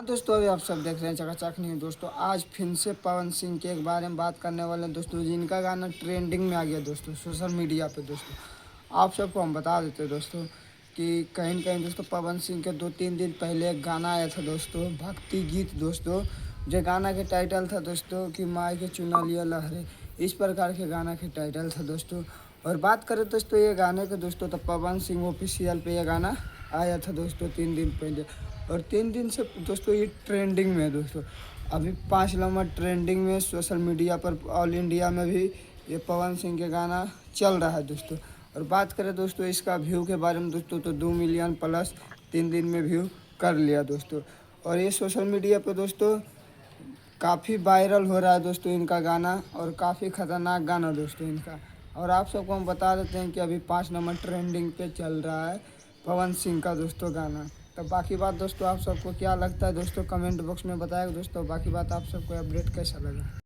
हाँ दोस्तों, अभी आप सब देख रहे हैं चकाचक नहीं दोस्तों। आज फिर से पवन सिंह के बारे में बात करने वाले हैं दोस्तों, जिनका गाना ट्रेंडिंग में आ गया दोस्तों सोशल मीडिया पे दोस्तों। आप सबको हम बता देते हैं दोस्तों कि कहीं न कहीं दोस्तों पवन सिंह के 2-3 दिन पहले एक गाना आया था दोस्तों, भक्ति गीत दोस्तों। जो गाना के टाइटल था दोस्तों कि माई के चुना लिया लहरे, इस प्रकार के गाना के टाइटल था दोस्तों। और बात करें दोस्तों ये गाने के दोस्तों, तो पवन सिंह ऑफिशियल पे ये गाना आया था दोस्तों 3 दिन पहले। और 3 दिन से दोस्तों ये ट्रेंडिंग में है दोस्तों। अभी 5 नंबर ट्रेंडिंग में सोशल मीडिया पर ऑल इंडिया में भी ये पवन सिंह के गाना चल रहा है दोस्तों। और बात करें दोस्तों इसका व्यू के बारे में दोस्तों, तो 2 मिलियन प्लस 3 दिन में व्यू कर लिया दोस्तों। और ये सोशल मीडिया पे दोस्तों काफ़ी वायरल हो रहा है दोस्तों इनका गाना, और काफ़ी ख़तरनाक गाना दोस्तों इनका। और आप सबको हम बता देते हैं कि अभी 5 नंबर ट्रेंडिंग पे चल रहा है पवन सिंह का दोस्तों गाना। तो बाकी बात दोस्तों आप सबको क्या लगता है दोस्तों, कमेंट बॉक्स में बताएगा दोस्तों। बाकी बात आप सबको अपडेट कैसा लगा।